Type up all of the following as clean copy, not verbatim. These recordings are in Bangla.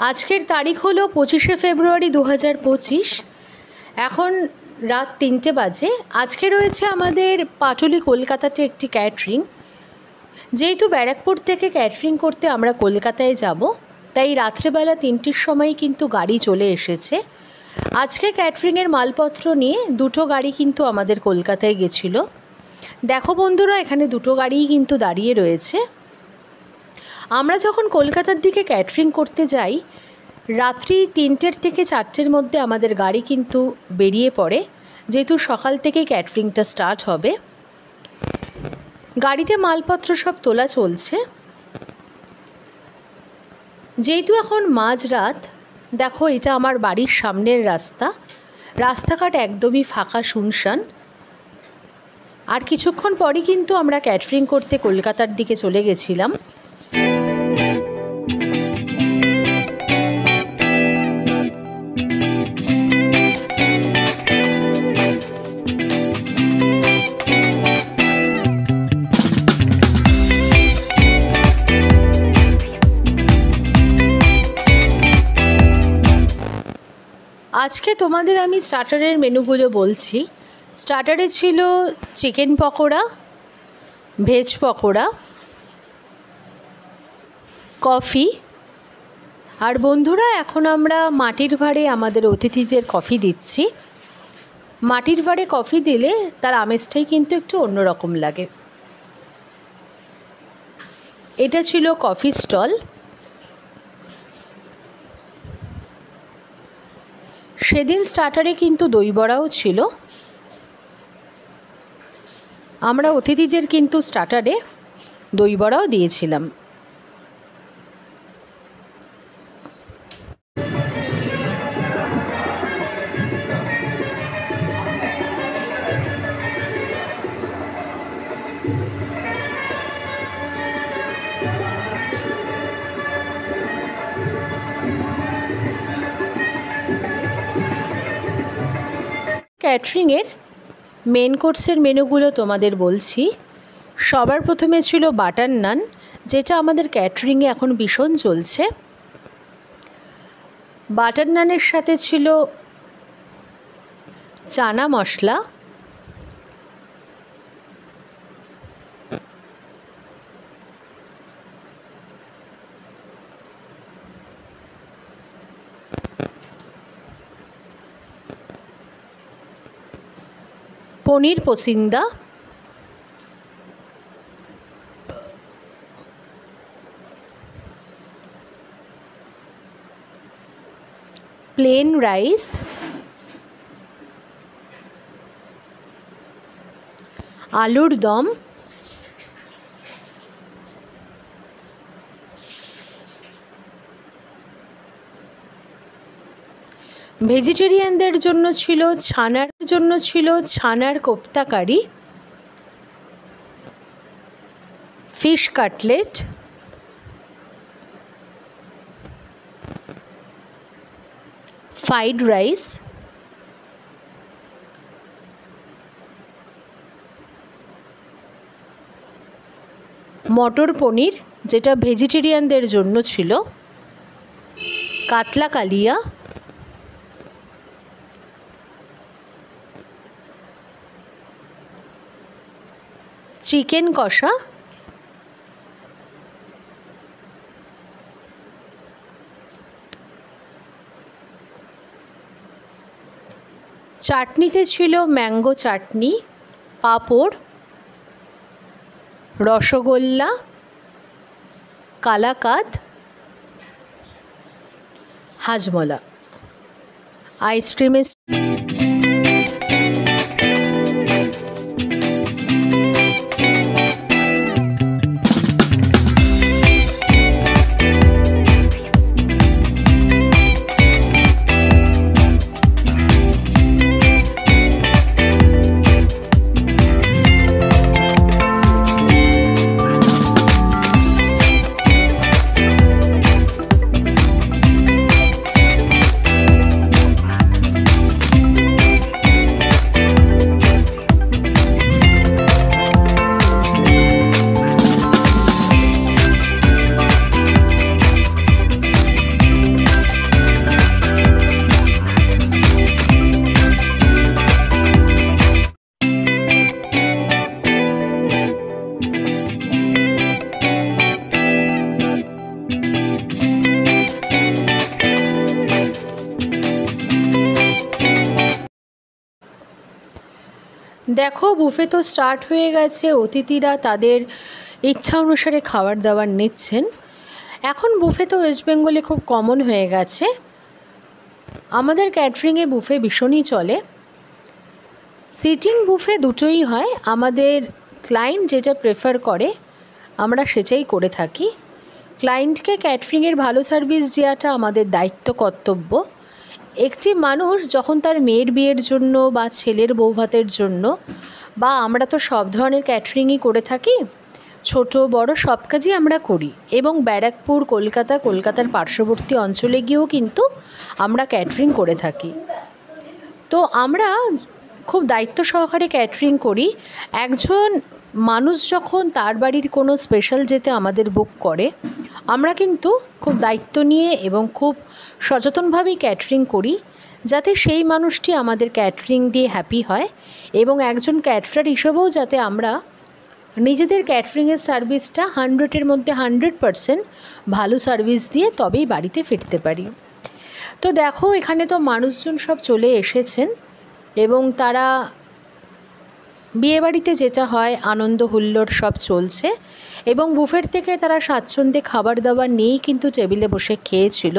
আজকের তারিখ হলো 25শে ফেব্রুয়ারি 2025। এখন রাত 3টে বাজে। আজকে রয়েছে আমাদের পাটুলি কলকাতাতে একটি ক্যাটারিং। যেহেতু ব্যারাকপুর থেকে ক্যাটারিং করতে আমরা কলকাতায় যাব, তাই রাত্রেবেলা 3টের সময় কিন্তু গাড়ি চলে এসেছে। আজকে ক্যাটারিংয়ের মালপত্র নিয়ে দুটো গাড়ি কিন্তু আমাদের কলকাতায় গেছিলো। দেখো বন্ধুরা, এখানে দুটো গাড়িই কিন্তু দাঁড়িয়ে রয়েছে। আমরা যখন কলকাতার দিকে ক্যাটারিং করতে যাই, রাত্রি 3টের থেকে 4টের মধ্যে আমাদের গাড়ি কিন্তু বেরিয়ে পড়ে, যেহেতু সকাল থেকেই ক্যাটারিংটা স্টার্ট হবে। গাড়িতে মালপত্র সব তোলা চলছে। যেহেতু এখন মাঝরাত, দেখো এটা আমার বাড়ির সামনের রাস্তা। রাস্তাঘাট একদমই ফাঁকা, শুনশান। আর কিছুক্ষণ পরই কিন্তু আমরা ক্যাটারিং করতে কলকাতার দিকে চলে গেছিলাম। আজকে তোমাদের আমি স্টার্টারের মেনুগুলো বলছি। স্টার্টারে ছিল chicken pakora, veg pakora, coffee. আর বন্ধুরা, এখন আমরা মাটির ভাঁড়ে আমাদের অতিথিদের কফি দিচ্ছি। মাটির ভাঁড়ে কফি দিলে তার আমেজটাই কিন্তু একটু অন্যরকম লাগে। এটা ছিল কফি স্টল। সেদিন স্টার্টারে কিন্তু দই বড়াও ছিল। আমরা অতিথিদের কিন্তু স্টার্টারে দই বড়াও দিয়েছিলাম। ক্যাটারিংয়ের মেন কোর্সের মেনুগুলো তোমাদের বলছি। সবার প্রথমে ছিল বাটার নান, যেটা আমাদের ক্যাটারিংয়ে এখন ভীষণ চলছে। বাটার নানের সাথে ছিল চানা মশলা, পনির পসিন্দা, প্লেন রাইস, আলুর দম, ভেজিটেরিয়ানদের জন্য ছিল ছানার কোপ্তা কারি, ফিশ কাটলেট, ফ্রাইড রাইস, মটর পনির, যেটা ভেজিটেরিয়ানদের জন্য ছিল, কাতলা কালিয়া, চিকেন কষা, চাটনিতে ছিল ম্যাঙ্গো চাটনি, পাঁপড়, রসগোল্লা, কালাকাঁদ, হাজমলা, আইসক্রিমের দেখো বুফে তো স্টার্ট হয়ে গেছে, অতিথিরা তাদের ইচ্ছা অনুসারে খাবার দাবার নিচ্ছেন। এখন বুফে তো ওয়েস্ট বেঙ্গলে খুব কমন হয়ে গেছে। আমাদের ক্যাটারিংয়ে বুফে ভীষণই চলে। সিটিং বুফে দুটোই হয়, আমাদের ক্লায়েন্ট যেটা প্রেফার করে আমরা সেটাই করে থাকি। ক্লায়েন্টকে ক্যাটারিংয়ের ভালো সার্ভিস দেওয়াটা আমাদের দায়িত্ব, কর্তব্য। একটি মানুষ যখন তার মেয়ের বিয়ের জন্য বা ছেলের বৌভাতের জন্য, বা আমরা তো সব ধরনের ক্যাটারিংই করে থাকি, ছোট বড় সব কাজই আমরা করি। এবং ব্যারাকপুর, কলকাতার পার্শ্ববর্তী অঞ্চলে গিয়েও কিন্তু আমরা ক্যাটারিং করে থাকি। তো আমরা খুব দায়িত্ব সহকারে ক্যাটারিং করি। একজন মানুষ যখন তার বাড়ির কোনো স্পেশাল যেতে আমাদের বুক করে, আমরা কিন্তু খুব দায়িত্ব নিয়ে এবং খুব সচেতনভাবেই ক্যাটারিং করি, যাতে সেই মানুষটি আমাদের ক্যাটারিং দিয়ে হ্যাপি হয়। এবং একজন ক্যাটারার হিসেবেও যাতে আমরা নিজেদের ক্যাটারিংয়ের সার্ভিসটা 100-এর মধ্যে 100% ভালো সার্ভিস দিয়ে তবেই বাড়িতে ফিরতে পারি। তো দেখো এখানে তো মানুষজন সব চলে এসেছেন এবং তারা বিয়েবাড়িতে যেটা হয় আনন্দ হুল্লোড় সব চলছে, এবং বুফেট থেকে তারা স্বাচ্ছন্দ্যে খাবার দাবার নিয়েই কিন্তু টেবিলে বসে খেয়েছিল।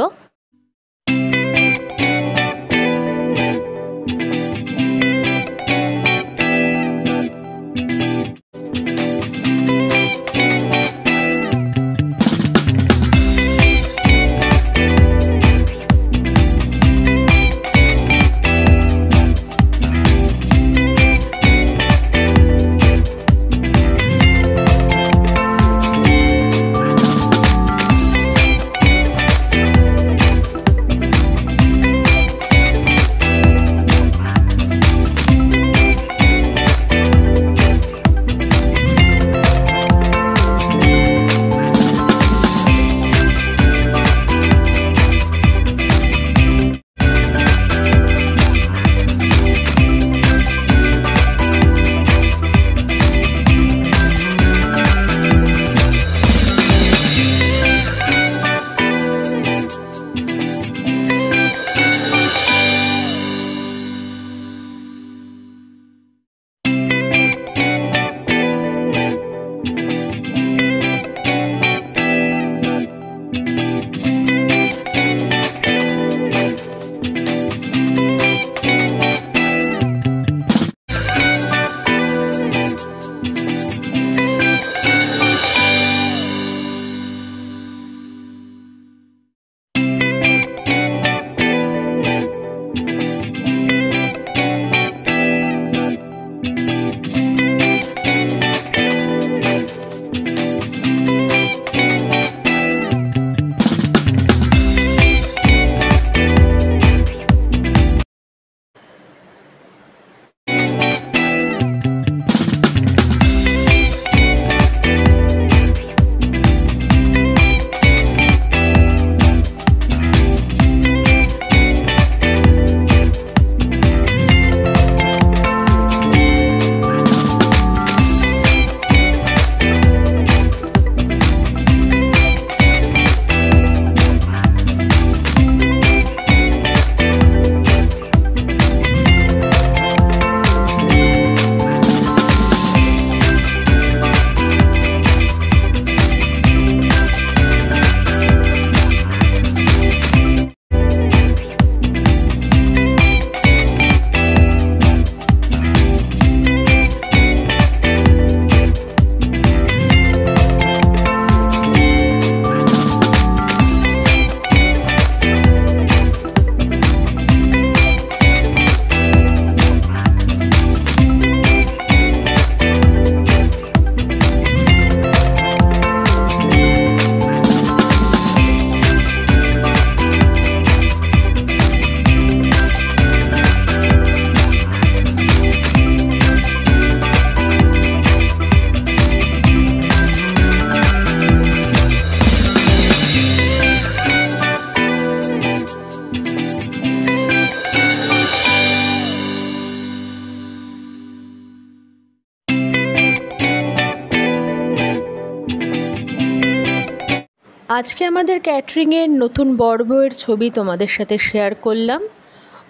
আজকে আমাদের ক্যাটারিংয়ের নতুন বড় বউয়ের ছবি তোমাদের সাথে শেয়ার করলাম।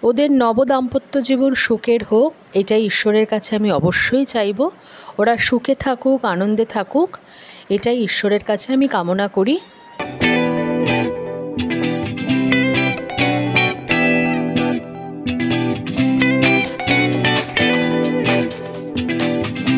ওদের নবদাম্পত্য জীবন সুখের হোক, এটাই ঈশ্বরের কাছে আমি অবশ্যই চাইব। ওরা সুখে থাকুক, আনন্দে থাকুক, এটাই ঈশ্বরের কাছে আমি কামনা করি।